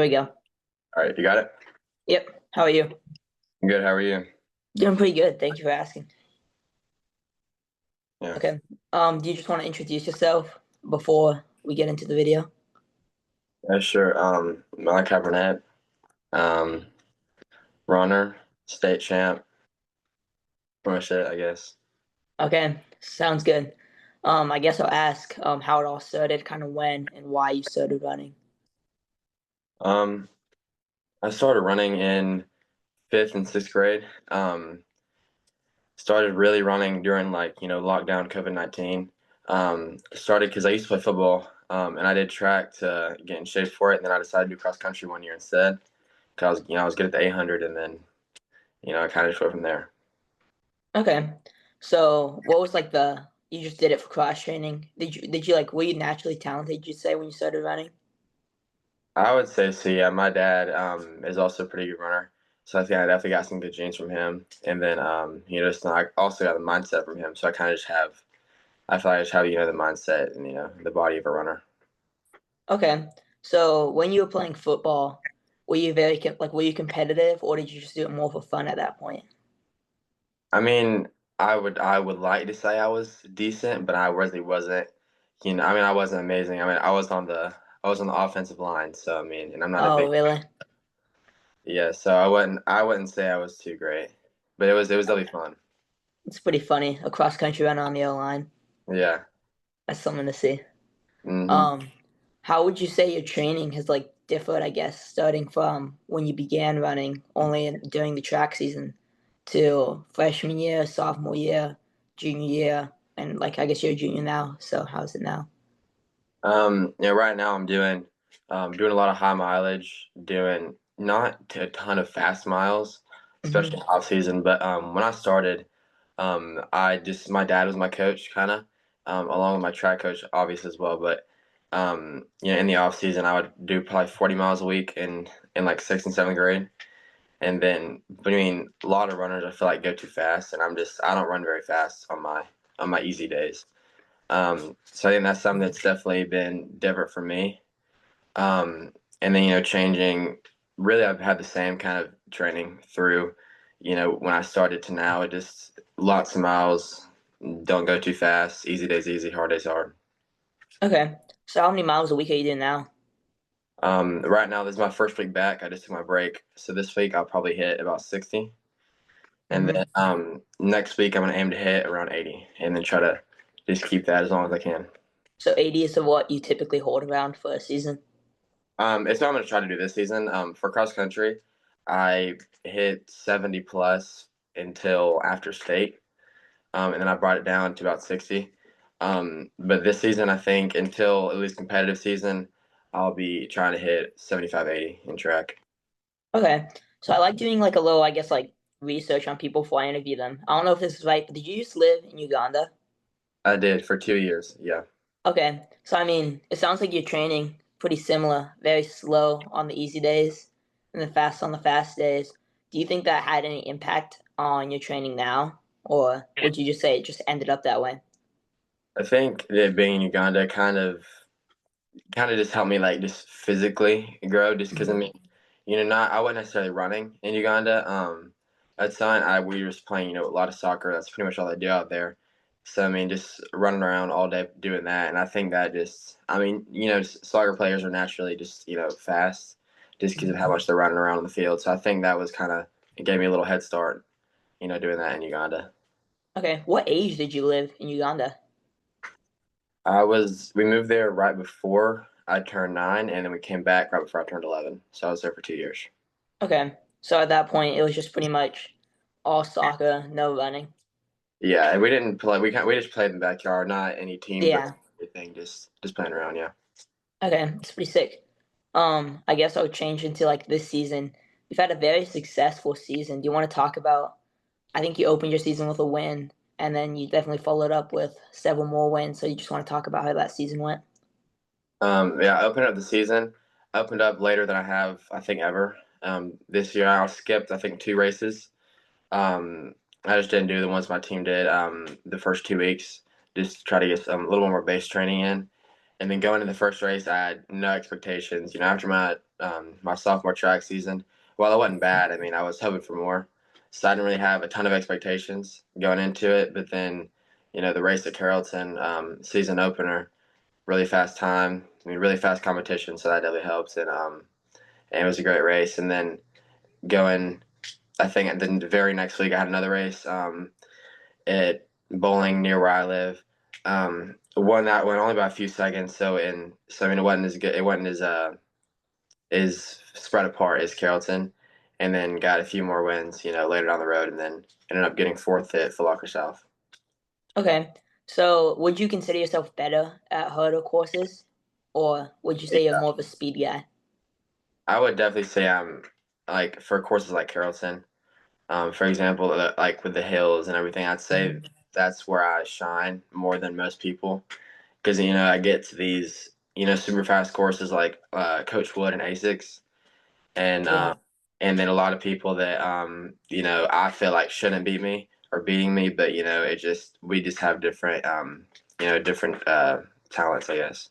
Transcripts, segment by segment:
we go. All right, you got it? Yep. How are you? Good, how are you? Doing pretty good. Thank you for asking. Yeah. Okay. Do you just want to introduce yourself before we get into the video? Yeah, sure. Malachi Burnett, um, runner, state champ, pretty much it, I guess. Okay. Sounds good. I guess I'll ask how it all started, kind of when and why you started running. Um, I started running in fifth and sixth grade. Started really running during lockdown COVID-19. Started because I used to play football, and I did track to get in shape for it, and then I decided to do cross country one year instead because I was good at the 800, and then I kind of just went from there. Okay. So what was like you just did it for cross training? Did you like were you naturally talented, did you say, when you started running? I would say so. Yeah, my dad is also a pretty good runner, so I think I definitely got some good genes from him. And then just I also got the mindset from him. So I kind of just have, I feel like I just have the mindset and the body of a runner. Okay. So when you were playing football, were you were you competitive, or did you just do it more for fun at that point? I mean, I would like to say I was decent, but I really wasn't. I mean, I wasn't amazing. I mean, I was on the offensive line, so I mean, and I'm not a Oh, big, really? yeah, so I wouldn't say I was too great, but it was definitely fun. It's pretty funny. A cross country runner on the O line. Yeah. That's something to see. Hmm. Um, how would you say your training has like differed, I guess, starting from when you began running during the track season to freshman year, sophomore year, junior year, and like I guess you're a junior now, so how's it now? Yeah, right now I'm doing a lot of high mileage, doing not a ton of fast miles, especially Hmm. off season. But when I started, I just my dad was my coach, kind of, along with my track coach, obviously as well. But in the off season, I would do probably 40 miles a week in like sixth and seventh grade. And then between a lot of runners, I feel like go too fast, and I don't run very fast on my easy days. So I think that's something that's definitely been different for me. Um, and then, changing, really, I've had the same kind of training through, when I started to now, it just lots of miles, don't go too fast, easy days easy, hard days hard. Okay. So how many miles a week are you doing now? Right now, this is my first week back. I just took my break. So this week, I'll probably hit about 60. And then Hmm. next week, I'm going to aim to hit around 80 and then try to just keep that as long as I can. So 80 is what you typically hold around for a season. It's not I'm going to try to do this season. For cross country, I hit 70 plus until after state, and then I brought it down to about 60. But this season, I think until at least competitive season, I'll be trying to hit 75, 80 in track. Okay. So I like doing like a little, I guess, like research on people before I interview them. I don't know if this is right, but did you used to live in Uganda? I did for 2 years. Yeah. Okay. So I mean, it sounds like your training pretty similar, very slow on the easy days and then fast on the fast days. Do you think that had any impact on your training now, or would you just say it just ended up that way? I think that being in Uganda kind of just helped me like just physically grow just because I Hmm. mean not I wasn't necessarily running in Uganda. At time we were just playing a lot of soccer. That's pretty much all I do out there. So I mean just running around all day doing that, and I think that just I mean just soccer players are naturally just fast just because of how much they're running around on the field. So I think that was kind of it gave me a little head start doing that in Uganda. Okay. What age did you live in Uganda? We moved there right before I turned 9, and then we came back right before I turned 11. So I was there for 2 years. Okay. So at that point, it was just pretty much all soccer, no running. Yeah, and we didn't play. We just played in the backyard, not any teams or Yeah. anything. Just playing around. Yeah. Okay. It's pretty sick. I guess I'll change into like this season. You've had a very successful season. Do you want to talk about? I think you opened your season with a win, and then you definitely followed up with several more wins. So you just want to talk about how that season went? Yeah. I opened up the season. I opened up later than I have, I think, ever. This year I skipped, I think, 2 races. Um, I just didn't do the ones my team did. The first 2 weeks, just to try to get a little more base training in. And then going into the first race, I had no expectations. After my sophomore track season, well, it wasn't bad. I mean, I was hoping for more, so I didn't really have a ton of expectations going into it. But then, the race at Carrollton, season opener, really fast time. I mean, really fast competition, so that definitely helps. And it was a great race. And then going, I think then the very next week I had another race at bowling near where I live. Won that one only by a few seconds. So I mean it wasn't as good. It wasn't as spread apart as Carrollton, and then got a few more wins. Later down the road, and then ended up getting fourth at Falaka South. Okay. So would you consider yourself better at hurdle courses, or would you say you're Yeah, more of a speed guy? I would definitely say I'm like for courses like Carrollton. For example, like with the hills and everything, I'd say Mhm. that's where I shine more than most people because I get to these super fast courses like Coach Wood and Asics, and Yeah. then a lot of people that I feel like shouldn't beat me or beating me, but it just we just have different different talents, I guess.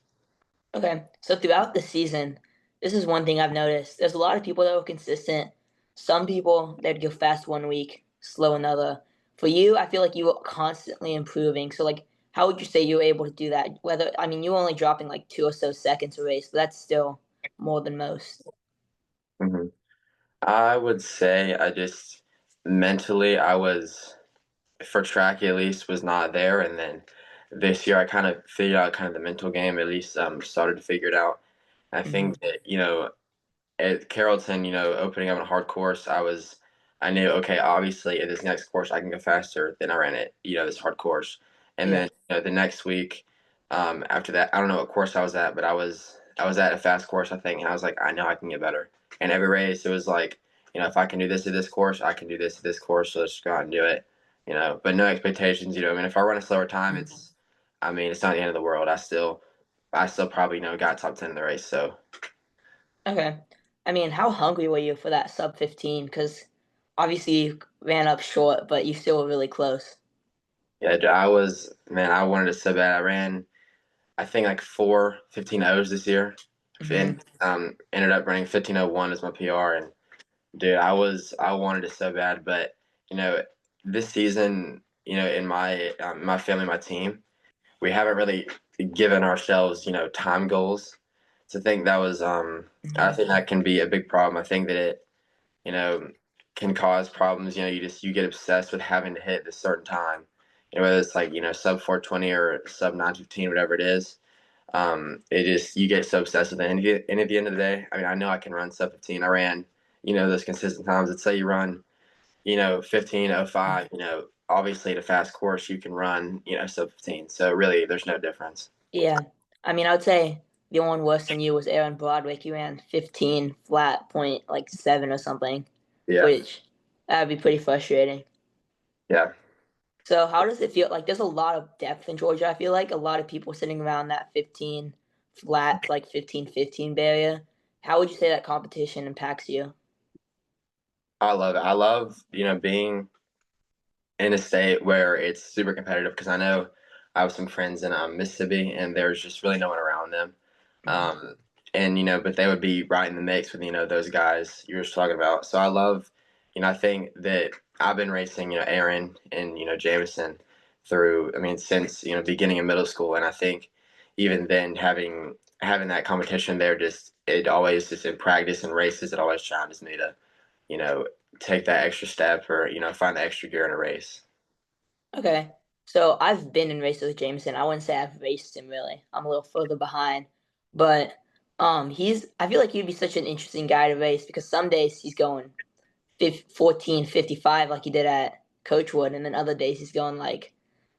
Okay. So throughout the season, this is one thing I've noticed. There's a lot of people that were consistent. Some people that go fast one week, slow another. For you, I feel like you were constantly improving. So like how would you say you were able to do that? Whether I mean you were only dropping like 2 or so seconds a race, but that's still more than most. hmm I would say I just mentally I was for track at least was not there, and then this year I kind of figured out kind of the mental game at least started to figure it out. I Hmm. think that at Carrollton, opening up a hard course, I knew, okay, obviously at this next course I can go faster than I ran it, this hard course. And Yeah. then the next week, after that, I don't know what course I was at, but I was at a fast course, I think, and I was like, I know I can get better. And every race, it was like, if I can do this at this course, I can do this at this course. So let's just go out and do it, But no expectations, I mean, if I run a slower time, I mean, it's not the end of the world. I still probably got top 10 in the race. So Okay. I mean, how hungry were you for that sub 15? Because obviously you ran up short, but you still were really close. yeah, man, I wanted it so bad. I ran, I think like 4:15:0s this year, Hmm. and ended up running 15:01 as my PR. And dude, I wanted it so bad, but you know, this season, in my family, my team, we haven't really given ourselves, time goals. So I think that was, I Hmm. think that can be a big problem. I think that it, you know, can cause problems. You get obsessed with having to hit this certain time. Whether it's like sub 4:20 or sub 9:15, whatever it is. It just you get so obsessed with it, and at the end of the day, I mean, I know I can run sub 15. I ran, those consistent times. Let's say you run, 15:05. Obviously at a fast course you can run, sub 15. So really, there's no difference. Yeah. I mean, I would say the only one worse than you was Aaron Broadwick. You ran 15 flat point like 7 or something, Yeah, which that'd be pretty frustrating. yeah. So how does it feel? Like there's a lot of depth in Georgia. I feel like a lot of people sitting around that 15 flat, like 15-15 barrier. How would you say that competition impacts you? I love it. I love being in a state where it's super competitive because I know I have some friends in Mississippi and there's just really no one around them. Hmm. Um, and but they would be right in the mix with those guys you were just talking about. So I love, I think that I've been racing Aaron and Jameson through. I mean since beginning of middle school, and I think even then having that competition there just it always just in practice and races it always challenges me to you know take that extra step or find the extra gear in a race. Okay. So I've been in races with Jameson. I wouldn't say I've raced him really. I'm a little further behind. But he's I feel like he'd be such an interesting guy to race because some days he's going 14:55 like he did at Coachwood, and then other days he's going like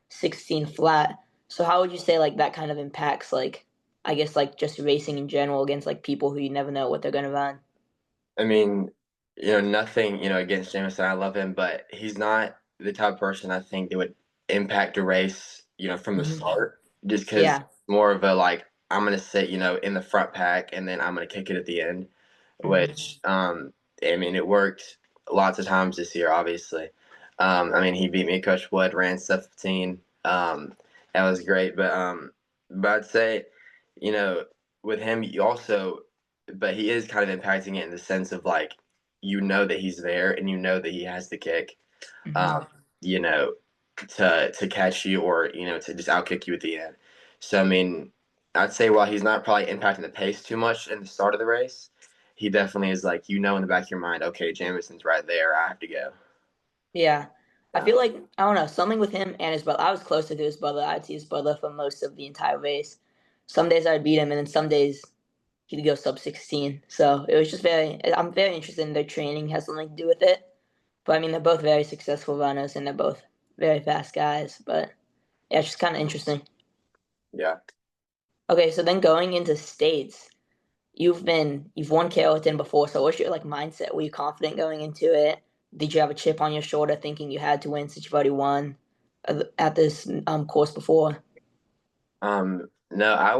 16 flat. So how would you say like that kind of impacts like I guess like just racing in general against like people who you never know what they're gonna run? I mean, nothing, against Jameson. I love him, but he's not the type of person I think that would impact a race, from the Hmm. start. Just because Yeah. more of a like, I'm gonna sit, in the front pack, and then I'm gonna kick it at the end. Hmm. Which, I mean, it worked lots of times this year. Obviously, I mean, he beat me. Coach Wood ran 15. That was great, but I'd say. you know, with him, you also, but he is kind of impacting it in the sense of like, that he's there and that he has the kick, Hmm. um, you know, to catch you or to just outkick you at the end. So I mean, I'd say while he's not probably impacting the pace too much in the start of the race, he definitely is like in the back of your mind, okay, Jameson's right there, I have to go. Yeah. I Yeah. feel like, I don't know, something with him and his brother. I was closer to his brother. I'd see his brother for most of the entire race. Some days I'd beat him, and then some days he'd go sub 16. So it was just I'm very interested in their training, has something to do with it. But I mean, they're both very successful runners and they're both very fast guys. But yeah, it's just kind of interesting. Yeah. Okay, so then going into states, you've won Carrollton before. So what's your like mindset? Were you confident going into it? Did you have a chip on your shoulder thinking you had to win since you've already won at this course before? No, I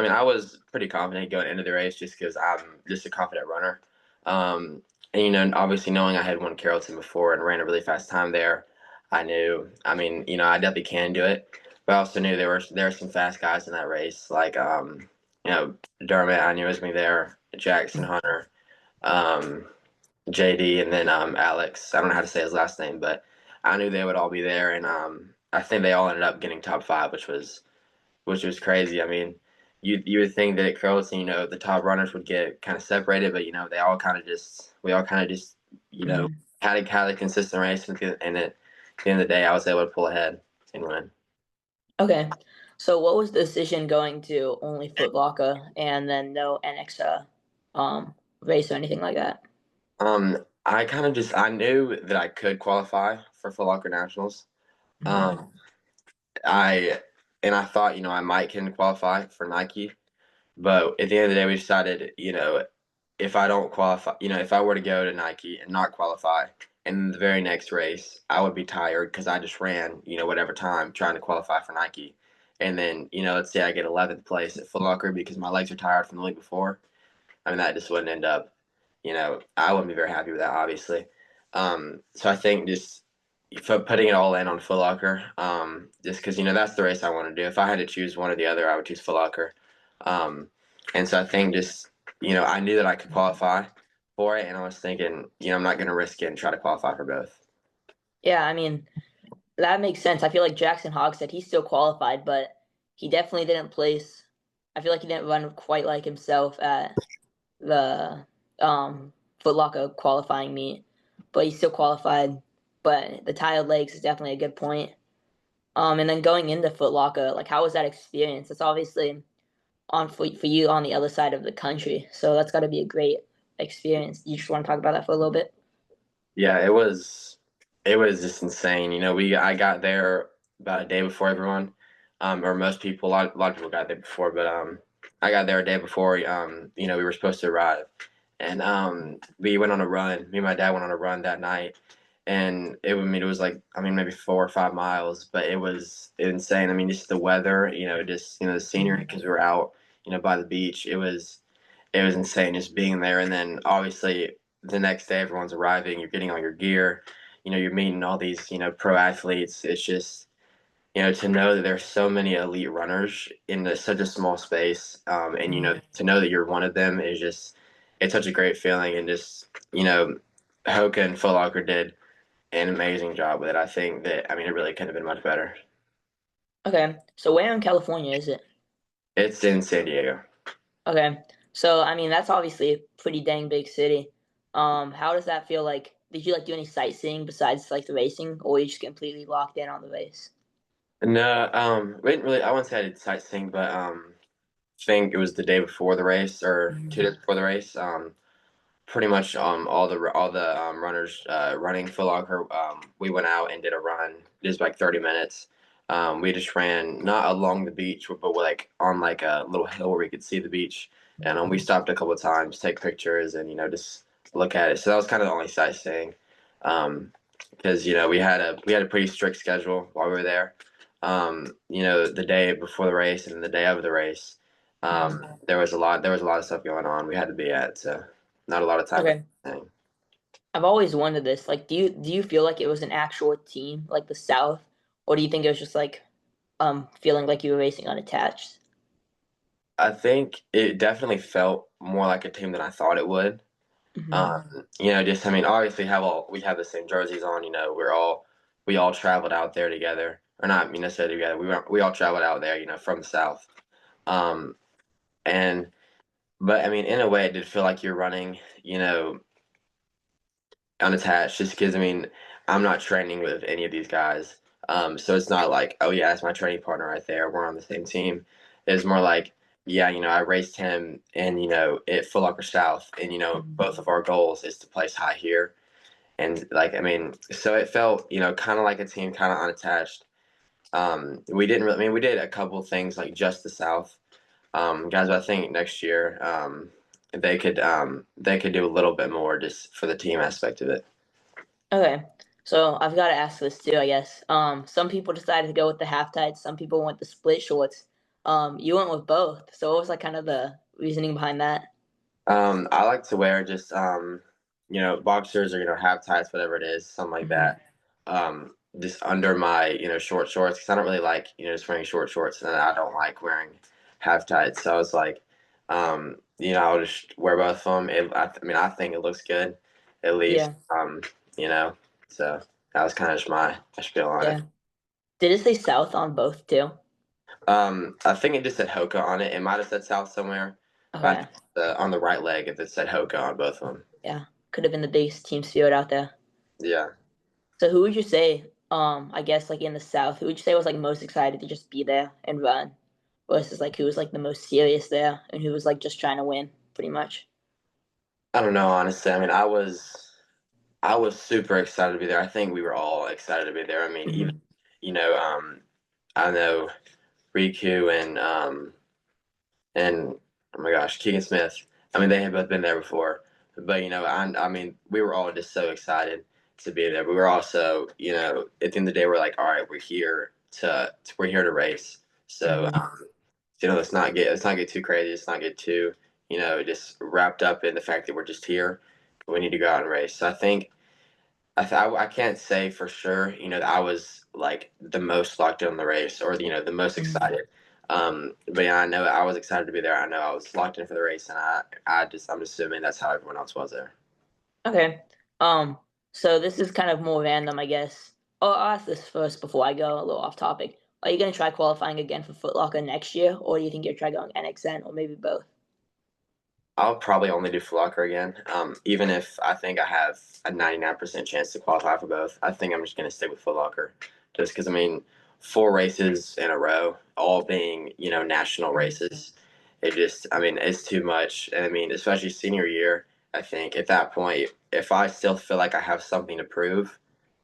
mean, I was pretty confident going into the race just because I'm just a confident runner. And, obviously knowing I had won Carrollton before and ran a really fast time there, I knew, I mean, I definitely can do it. But I also knew there were some fast guys in that race, like, Dermot, I knew was going to be there, Jackson Hunter, um, JD, and then Alex. I don't know how to say his last name, but I knew they would all be there. And I think they all ended up getting top five, which was crazy. I mean, you would think that at Carrollton, the top runners would get kind of separated, but they all kind of just we all kind of just Hmm. had a consistent race, and at the end of the day, I was able to pull ahead and win. Okay. So what was the decision going to only Foot Locker and then no NXA race or anything like that? I kind of just I knew that I could qualify for Foot Locker Nationals. Hmm. Um, I and I thought I might can qualify for Nike, but at the end of the day, we decided if I don't qualify, if I were to go to Nike and not qualify, in the very next race, I would be tired because I just ran, whatever time trying to qualify for Nike. And then, let's say I get 11th place at Foot Locker because my legs are tired from the week before. I mean, that just wouldn't end up, I wouldn't be very happy with that, obviously. So I think just putting it all in on Foot Locker, just because, that's the race I want to do. If I had to choose one or the other, I would choose Foot Locker. Um, and so I think just, I knew that I could qualify for it, and I was thinking, I'm not going to risk it and try to qualify for both. Yeah, I mean, that makes sense. I feel like Jackson Hogg said he still qualified, but he definitely didn't place. I feel like he didn't run quite like himself at the Foot Locker qualifying meet, but he still qualified. But the tired legs is definitely a good point. And then going into Foot Locker, like how was that experience? It's obviously on for you on the other side of the country, so that's got to be a great experience. You just want to talk about that for a little bit? Yeah, it was just insane. I got there about a day before everyone, or most people. A lot of people got there before, but I got there a day before. We were supposed to arrive, and we went on a run. Me and my dad went on a run that night, and it was like maybe 4 or 5 miles, but it was insane. I mean, just the weather, just the scenery Mhm. because we were out, by the beach. It was insane just being there, and then obviously the next day everyone's arriving. You're getting all your gear, you're meeting all these pro athletes. It's just to know that there's so many elite runners in such a small space, and Mhm. to know that you're one of them is just it's such a great feeling, and just Hoka and Foot Locker did an amazing job with it. I think that it really couldn't have been much better. Okay, so where in California is it? It's in San Diego. Okay, so I mean that's obviously a pretty dang big city. How does that feel like? Did you like do any sightseeing besides like the racing, or were you just completely locked in on the race? No, we didn't really. I wouldn't say I did sightseeing, but think it was the day before the race or Mhm. 2 days before the race. Pretty much all the runners running Foot Locker. We went out and did a run. It was like 30 minutes. We just ran not along the beach, but like on like a little hill where we could see the beach. And we stopped a couple of times, take pictures, and just look at it. So that was kind of the only sightseeing. Because we had a pretty strict schedule while we were there. The day before the race and the day of the race, Mhm. there was a lot of stuff going on we had to be at. So not a lot of time for Okay, anything. I've always wondered this. Like, do you feel like it was an actual team, like the South, or do you think it was just like feeling like you were racing unattached? I think it definitely felt more like a team than I thought it would. Hmm. Just I mean, obviously we have the same jerseys on. We all traveled out there together, or not necessarily together. We all traveled out there, from the South. Um, and but I mean, in a way, it did feel like you're running, unattached, just because I mean, I'm not training with any of these guys. So it's not like, oh yeah, that's my training partner right there. We're on the same team. It's more like, yeah, I raced him and at Foot Locker South, and Hmm. both of our goals is to place high here. And like I mean, so it felt, kind of like a team, kind of unattached. We didn't really, I mean, we did a couple things like just the South. Guys, I think next year, they could do a little bit more just for the team aspect of it. Okay. So I've got to ask this too, I guess. Some people decided to go with the half tights. Some people went the split shorts. You went with both. So what was like kind of the reasoning behind that? I like to wear just boxers or half tights, whatever it is, something like Hmm. that. Just under my short shorts because I don't really like just wearing short shorts, and I don't like wearing half tights. So I was like, I'll just wear both of them. I mean, I think it looks good, at least. Yeah. You know, so that was kind of just my spiel on it. Yeah. Did it say South on both too? I think it just said Hoka on it. It might have said South somewhere, but I Okay. think on the right leg it said Hoka on both of them. Yeah. Could have been the biggest team spirit out there. Yeah. So who would you say, I guess like in the South, who would you say was like most excited to just be there and run versus like who was like the most serious there and who was like just trying to win pretty much? I don't know, honestly. I mean, I was super excited to be there. I think we were all excited to be there. I mean, even Hmm. you know, I know Riku and oh my gosh, Keegan Smith. I mean, they had both been there before, but I mean, we were all just so excited to be there. We were also, at the end of the day, we're like, all right, we're here to race. So, Hmm. let's not get too crazy. Let's not get too, just wrapped up in the fact that we're just here. We need to go out and race. So I think I can't say for sure, that I was like the most locked in on the race or the most Hmm. excited. But yeah, I know I was excited to be there. I know I was locked in for the race, and I'm just assuming that's how everyone else was there. Okay. Um, so this is kind of more random, I guess. Oh, I'll ask this first before I go a little off topic. Are you gonna try qualifying again for Foot Locker next year, or do you think you'll try going NXN or maybe both? I'll probably only do Flocker again, even if I think I have a 99% chance to qualify for both. I think I'm just going to stick with Foot Locker, just because I mean, 4 races in a row, all being national Mhm. races. I mean, it's too much, and I mean, especially senior year. I think at that point, if I still feel like I have something to prove,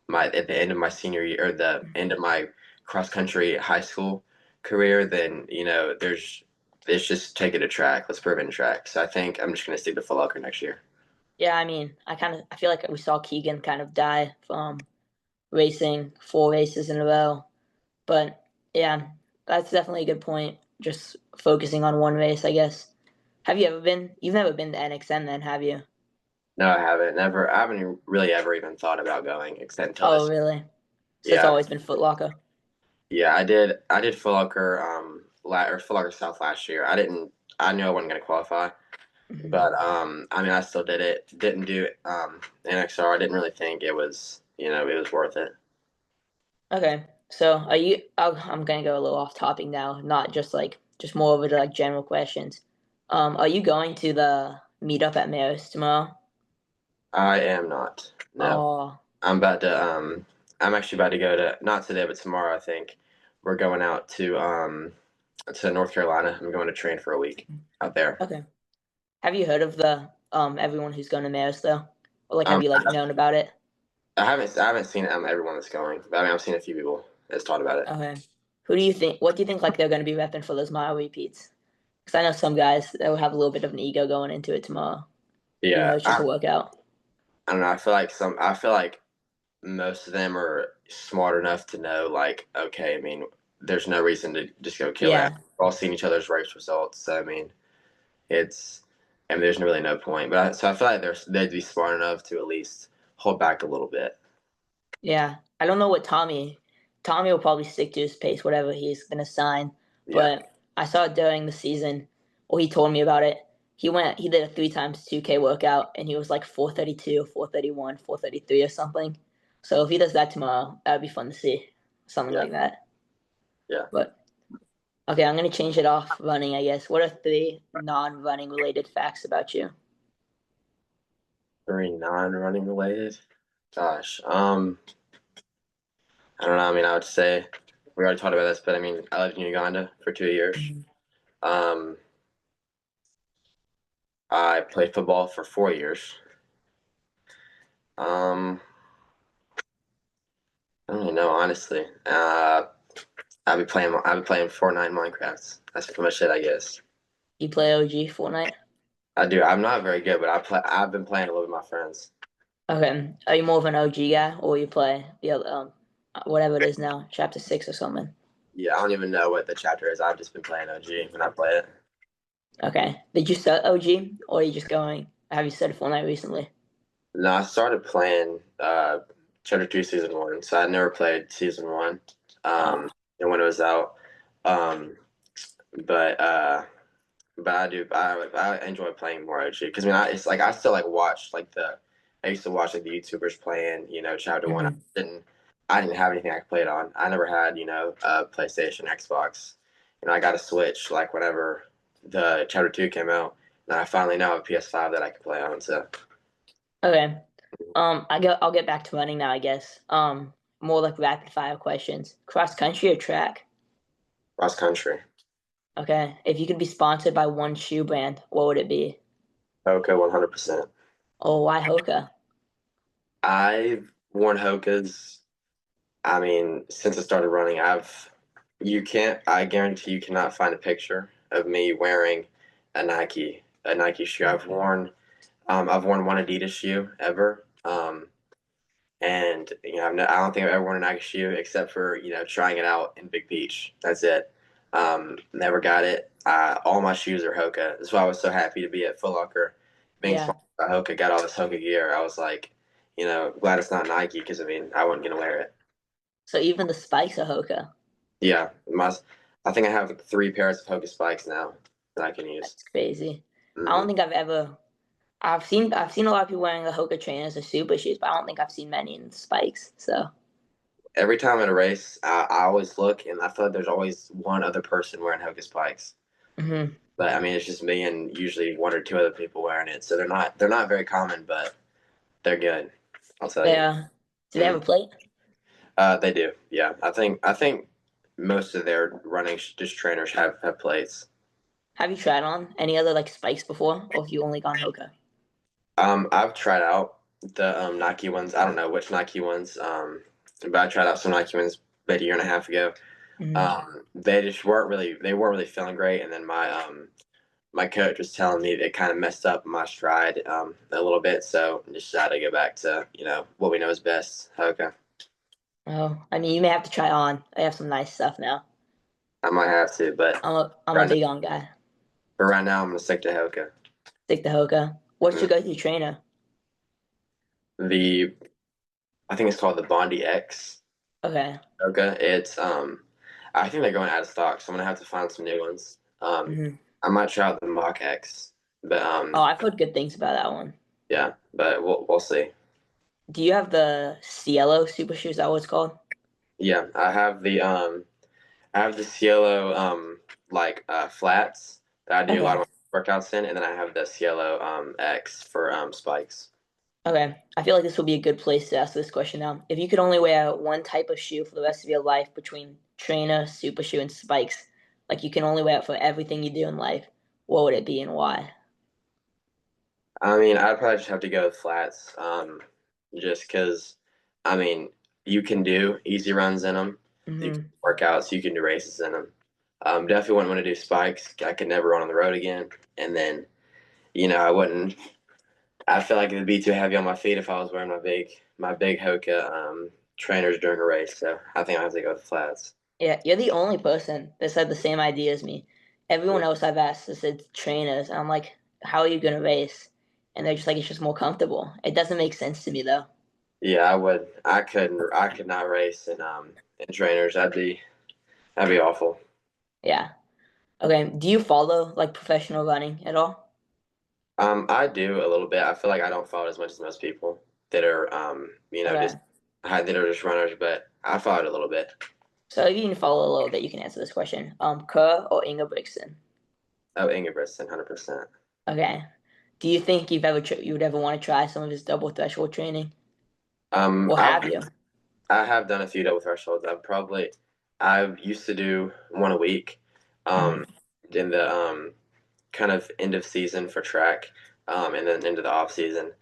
my at the end of my senior year or the end of my cross country high school career, then it's just take it to track. Let's prove it in track. So I think I'm just gonna stick to Foot Locker next year. Yeah, I mean, I feel like we saw Keegan kind of die from racing 4 races in a row. But yeah, that's definitely a good point. Just focusing on one race, I guess. Have you ever been? You've never been to NXN then, have you? No, I haven't. Never. I haven't really ever even thought about going except until Oh, this. really? So it's Yeah, always been Foot Locker. yeah. I did Foot Locker or Foot Locker South last year. I didn't. I knew I wasn't gonna qualify, Mhm. but I mean, I still did it. Didn't do NXR. I didn't really think it was it was worth it. Okay. So are you? I'm gonna go a little off topic now, not just like just more over to like general questions. Are you going to the meetup at Maris tomorrow? I am not. No. Oh, I'm about to I'm actually about to go to not today but tomorrow I think. We're going out to North Carolina. I'm going to train for a week out there. okay. Have you heard of the everyone who's going to Maris though, or like have Um you like known about it? I haven't seen everyone that's going, but I mean I've seen a few people that's talked about it. Okay. Who do you think? What do you think like they're going to be repping for those mile repeats? Because I know some guys that will have a little bit of an ego going into it tomorrow, even though Yeah. it's just a workout. I don't know. I feel like most of them are smart enough to know like okay, I mean there's no reason to just go kill it. Yeah, We're all seeing each other's race results. So I mean it's I mean there's really no point. So I feel like they'd be smart enough to at least hold back a little bit. yeah. I don't know what Tommy. Tommy will probably stick to his pace, whatever he's going to sign. Yeah. But I saw it during the season. or he told me about it. He did a 3 times 2K workout, and he was like 432, 431, 433 or something. So if he does that tomorrow, that would be fun to see, something Yeah, like that. yeah. But okay, I'm gonna change it off running, I guess. What are three non-running related facts about you? Three non-running related. Gosh, I don't know. I mean, I would say we already talked about this, but I mean, I lived in Uganda for 2 years. Mhm. Um, I played football for 4 years. Um, I don't even know, honestly. I'll be playing Fortnite and Minecraft. That's pretty much it, I guess. You play OG Fortnite? I do. I'm not very good, but I've been playing a little with my friends. Okay. Are you more of an OG guy, or you play the other, whatever it is now, Chapter 6 or something? Yeah, I don't even know what the chapter is. I've just been playing OG when I play it. Okay. Did you start OG, or are you just going? Have you started Fortnite recently? No, I started playing Chapter 2 Season 1, so I never played Season 1 Oh, and when it was out. Um, but uh, but I do. I enjoy playing more OG because I mean, it's like I still like watch like the. I used to watch like the YouTubers playing, Chapter 1. hmm. I didn't have anything I could play it on. I never had, PlayStation, Xbox. I got a Switch like whenever the Chapter 2 came out, and I finally now have a PS5 that I can play on. So Okay. I'll get back to running now, I guess. More like rapid fire questions. Cross country or track? cross country. Okay. If you could be sponsored by one shoe brand, what would it be? Hoka 100%. Oh, why Hoka? I've worn Hokas. I mean, since I started running, I guarantee you cannot find a picture of me wearing a Nike shoe. I've worn one Adidas shoe ever. And I don't think I've ever worn a Nike shoe except for trying it out in Big Beach. That's it. Never got it. All my shoes are Hoka. That's why I was so happy to be at Foot Locker, being Yeah. sponsored by Hoka. Got all this Hoka gear. I was like, glad it's not Nike because I mean I wasn't gonna wear it. So even the spikes are Hoka. Yeah, I think I have like 3 pairs of Hoka spikes now that I can use. That's crazy. I don't Hmm. think I've ever. I've seen a lot of people wearing the Hoka trainers or super shoes, but I don't think I've seen many in spikes. So. Every time at a race, I always look and I feel like there's always one other person wearing Hoka spikes. Hmm. But I mean, it's just me and usually one or two other people wearing it. So they're not very common, but they're good. I'll tell They you. do they have Mm. a plate? They do. Yeah, I think most of their running just trainers have plates. Have you tried on any other like spikes before, or have you only gone Hoka? I've tried out the Nike ones. I don't know which Nike ones, but I tried out some Nike ones about a year and a half ago. Hmm. They weren't really feeling great, and then my coach was telling me it kind of messed up my stride a little bit, so I just decided to go back to what we know is best. Okay, Oh, I mean, you may have to try on. They have some nice stuff now. I might have to, but I'm a right now, big on guy. for right now, I'm gonna stick to Hoka. Stick to Hoka. What's Mm. your go-to trainer? The I think it's called the Bondi X Okay. Hoka. I think they're going out of stock, so I'm gonna have to find some new ones. Hmm. I might try out the Mach X, but Oh, I've heard good things about that one. yeah, but we'll see. Do you have the Cielo super shoes? Is that what it's called? Yeah, I have the Cielo like flats that I do a lot Okay. of workouts in, and then I have the Cielo X for spikes. Okay. I feel like this will be a good place to ask this question now. If you could only wear one type of shoe for the rest of your life between trainer, super shoe, and spikes, like you can only wear it for everything you do in life, what would it be and why? I mean, I'd probably just have to go with flats, just because, I mean, you can do easy runs in them, you can Hmm. workouts, you can do races in them. Definitely wouldn't want to do spikes. I could never run on the road again, and then I wouldn't. I feel like it'd be too heavy on my feet if I was wearing my big Hoka trainers during a race. So I think I have to go with the flats. Yeah, you're the only person that's had the same idea as me. Yeah, Everyone else I've asked has said trainers, and I'm like, how are you gonna race? And they're just like, it's just more comfortable. It doesn't make sense to me though. yeah, I would. I couldn't. I could not race in trainers. That'd be awful. Yeah. Okay. Do you follow like professional running at all? I do a little bit. I feel like I don't follow it as much as most people that are, just Okay. that are just runners, but I follow it a little bit. So if you can follow a little bit, you can answer this question. Kerr or Ingebrigtsen? Oh, Ingebrigtsen, 100%. Okay. Do you think you would ever want to try some of his double threshold training, Um, or I've have you? I have done a few double thresholds. I've used to do one a week, Mhm. um, in the kind of end of season for track, and then into the off season.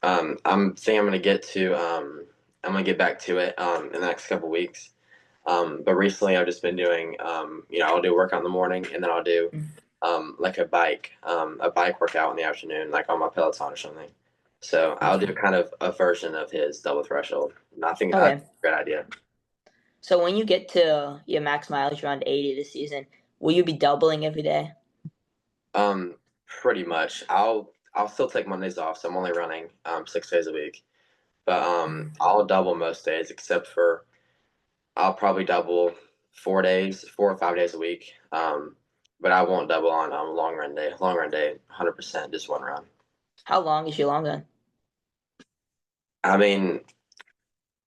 I'm saying I'm gonna get back to it in the next couple weeks. But recently I've just been doing I'll do workout in the morning and then I'll do Mhm. like a bike workout in the afternoon, like on my Peloton or something. So I'll do Okay. kind of a version of his double threshold. And I think Okay. it's a good idea. So when you get to your max mileage around 80 this season, will you be doubling every day? Pretty much. I'll still take Mondays off, so I'm only running 6 days a week. But Mhm. I'll double most days except for I'll probably double 4 days, 4 or 5 days a week. But I won't double on long run day. Long run day, 100%, just one run. How long is your long run? I mean,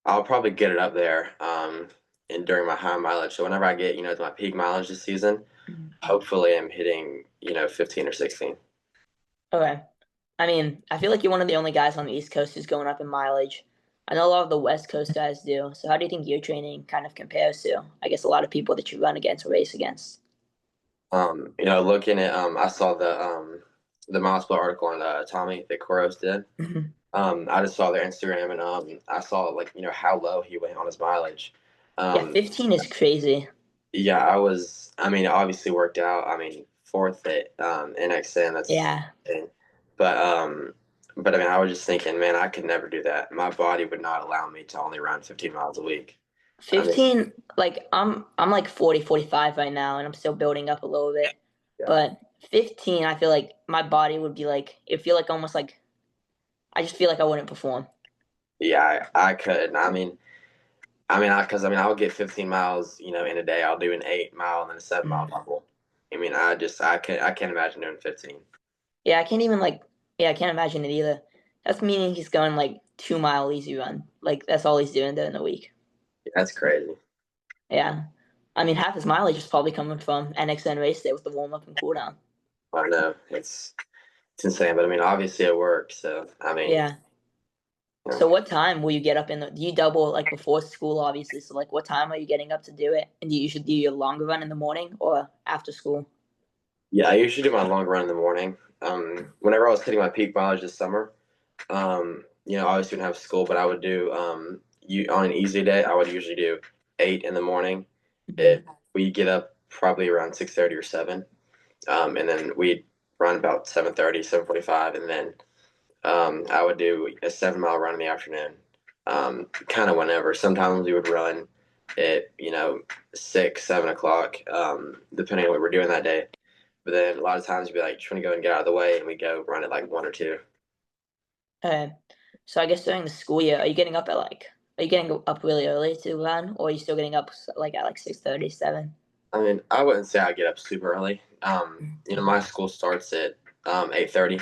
I'll probably get it up there and during my high mileage. So whenever I get to my peak mileage this season, Mhm. hopefully I'm hitting 15 or 16. Okay. I mean, I feel like you're one of the only guys on the East Coast who's going up in mileage. I know a lot of the West Coast guys do. So how do you think your training kind of compares to, I guess, a lot of people that you run against or race against? Looking at I saw the Milespo article on Tommy that Koros did. Mhm. I just saw their Instagram and I saw like how low he went on his mileage. Yeah, Um, 15 is crazy. yeah, I mean, obviously worked out. I mean, fourth at NXN. That's Yeah. insane. But but I mean, I was just thinking, man, I could never do that. My body would not allow me to only run 15 miles a week. I mean, 15, like I'm like 40, 45 right now and I'm still building up a little bit. yeah, But 15, I feel like my body would be like it feel like almost like I just feel like I wouldn't perform. yeah, I could. Because I would get 15 miles, in a day. I'll do an 8 mile and then a 7 mile Mhm. double. I can't imagine doing 15. Yeah, I can't even like yeah, I can't imagine it either. That's meaning he's going like 2 mile easy run. Like that's all he's doing during the week. That's crazy. Yeah. I mean half his mileage is probably coming from NXN race day with the warm up and cool down. I know it's insane, but I mean, obviously it works. So I mean, Yeah. you know, So what time will you get up in the do you double like before school obviously? So like what time are you getting up to do it? And do you usually do your longer run in the morning or after school? yeah, I usually do my long run in the morning. Whenever I was hitting my peak mileage this summer, I always didn't have school, but I would do you on an easy day, I would usually do 8 in the morning. Mhm. It We get up probably around 6:30 or 7, and then we'd run about 7:30, 7:45, and then I would do a 7 mile run in the afternoon. Kind of whenever. Sometimes we would run at 6, 7 o'clock, depending on what we're doing that day. But then a lot of times we'd be like trying to go and get out of the way, and we go run at like 1 or 2. Okay. So I guess during the school year, are you getting up really early to run or are you still getting up like at like 6:30, 7? I mean, I wouldn't say I get up super early. Mhm. My school starts at 8:30,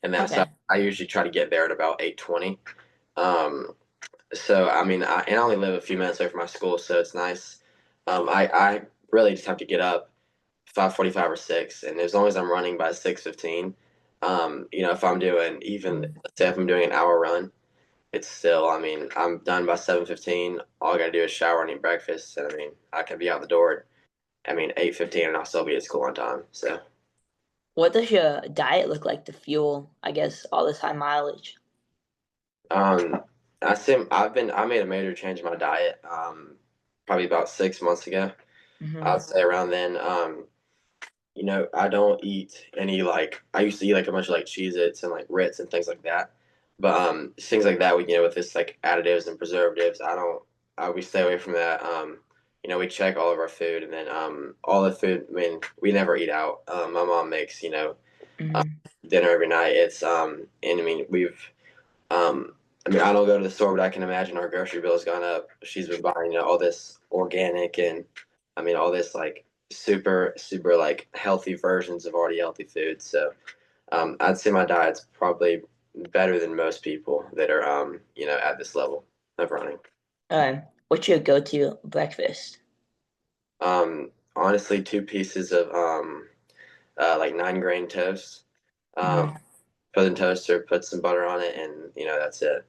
and then so Okay. I usually try to get there at about 8:20. Um, so I mean, I only live a few minutes away from my school, so it's nice. I really just have to get up 5:45 or 6, and as long as I'm running by 6:15, if I'm doing even Mhm. let's say if I'm doing an hour run, it's still, I mean, I'm done by 7:15. All I gotta do is shower and eat breakfast, and I mean, I can be out the door. 8:15, and I'll still be at school on time. So, What does your diet look like to fuel, I guess, all this high mileage? um, I made a major change in my diet, probably about 6 months ago. Hmm. I'd say around then. I don't eat any like I used to eat like a bunch of like Cheez-Its and like Ritz and things like that. But things like that with this like additives and preservatives, we stay away from that. We check all of our food and then all the food, I mean, we never eat out. My mom makes, Hmm. dinner every night. It's and I mean um I don't go to the store, but I can imagine our grocery bill has gone up. She's been buying, all this organic and I mean all this like super super like healthy versions of already healthy food. So I'd say my diet's probably better than most people that are at this level of running. What's your go-to breakfast? Honestly, two pieces of like 9 grain toast. Hmm. Put in toaster, put some butter on it, and that's it.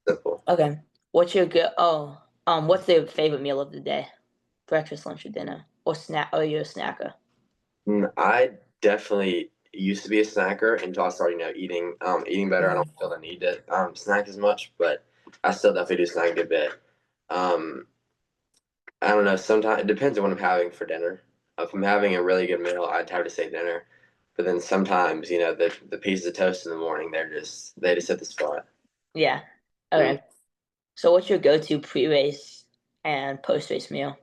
Simple. Okay. What's your go? Oh, what's the favorite meal of the day? Breakfast, lunch, or dinner, or snack? Or you're a snacker? I definitely used to be a snacker until I started, eating better. I don't Hmm. feel the need to snack as much, but I still definitely do snack a good bit. Um, I don't know. Sometimes it depends on what I'm having for dinner. If I'm having a really good meal, I'd have to say dinner. But then sometimes, the pieces of toast in the morning, they just hit the spot. Yeah. Mm. Okay. So what's your go-to pre-race and post-race meal?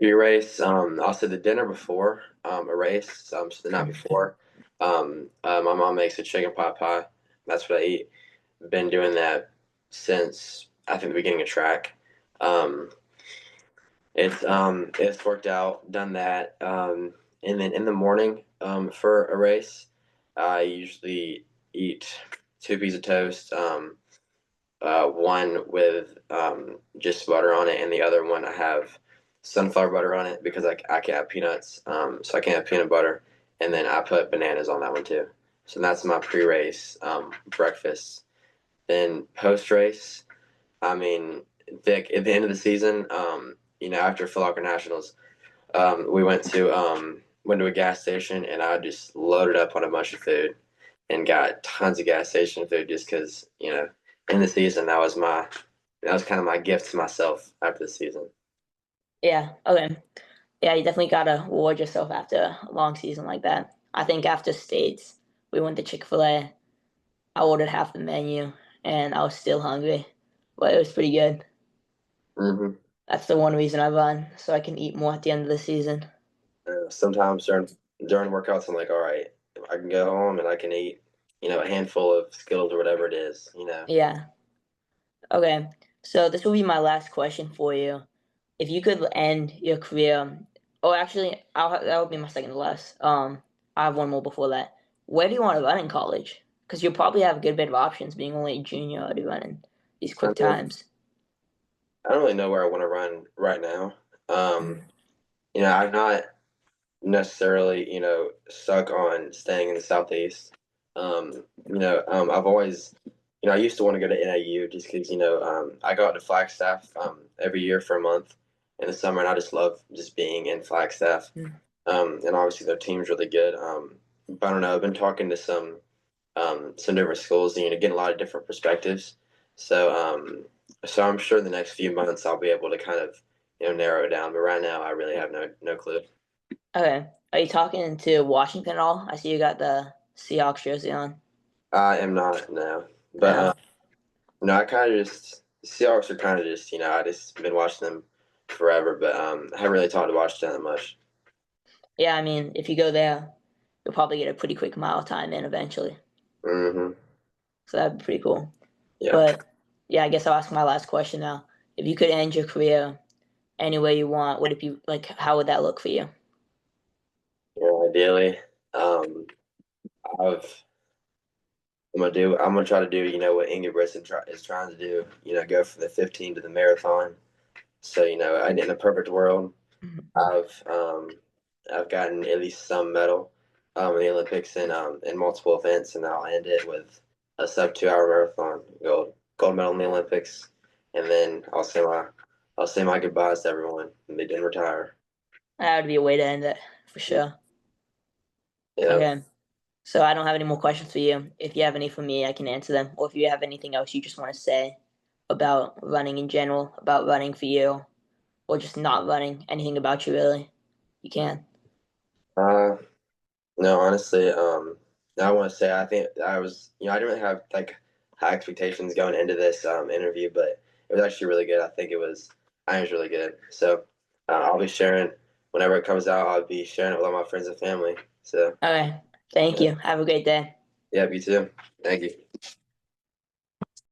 Pre-race, I'll say the dinner before a race, so the night Hmm. before. My mom makes a chicken pot pie. That's what I eat. Been doing that since I think the beginning of track. Um, it's worked out, done that. And then in the morning, for a race, I usually eat two pieces of toast, one with just butter on it, and the other one I have sunflower butter on it because I can't have peanuts, so I can't have peanut butter, and then I put bananas on that one too. So that's my pre-race breakfast. Then post-race, I mean, Vic, at the end of the season, after Foot Locker Nationals, we went to a gas station and I just loaded up on a bunch of food and got tons of gas station food just because, in the season that was kind of my gift to myself after the season. Yeah. Okay. Yeah, you definitely gotta reward yourself after a long season like that. I think after states, we went to Chick-fil-A. I ordered half the menu, and I was still hungry, but it was pretty good. Hmm. That's the one reason I run, so I can eat more at the end of the season. Sometimes during workouts, I'm like, all right, I can go home and I can eat, a handful of Skittles or whatever it is. Yeah. Okay. So this will be my last question for you. If you could end your career, oh, actually, that would be my second to last. I have one more before that. Where do you want to run in college? Because you'll probably have a good bit of options, being only a junior already running these I quick mean, times. I don't really know where I want to run right now. Mhm. I'm not necessarily, stuck on staying in the Southeast. I've always, I used to want to go to NIU just because, I go out to Flagstaff every year for a month in the summer, and I just love just being in Flagstaff. Mhm. And obviously their team's really good. But I don't know, I've been talking to some different schools and, getting a lot of different perspectives. So, so I'm sure the next few months I'll be able to kind of, narrow it down. But right now I really have no clue. Okay. Are you talking to Washington at all? I see you got the Seahawks jersey on. I am not now, but No. no, I kind of just Seahawks are kind of just I just been watching them forever, but I haven't really talked to Washington that much. Yeah, I mean, if you go there, you'll probably get a pretty quick mile time in eventually. Hmm. So that'd be pretty cool. Yeah, But yeah, I guess I'll ask my last question now. If you could end your career any way you want, would it be like, how would that look for you? ideally, um, I've I'm gonna try to do what Ingebrigtsen is trying to do. Go from the 15 to the marathon. So in a perfect world, Mhm. I've I've gotten at least some medal in the Olympics and in multiple events, and I'll end it with a sub 2 hour marathon, gold medal in the Olympics, and then I'll say my goodbyes to everyone, and they didn't retire. That would be a way to end it for sure. Yeah. Okay. So I don't have any more questions for you. If you have any for me, I can answer them. Or if you have anything else you just want to say about running in general, about running for you, or just not running, anything about you really, you can. Uh, no, honestly, I want to say I think I didn't really have like high expectations going into this interview, but it was actually really good. I think it was really good. So I'll be sharing whenever it comes out. I'll be sharing it with all my friends and family. So Okay. Thank yeah, you. Have a great day. yeah, you too. Thank you.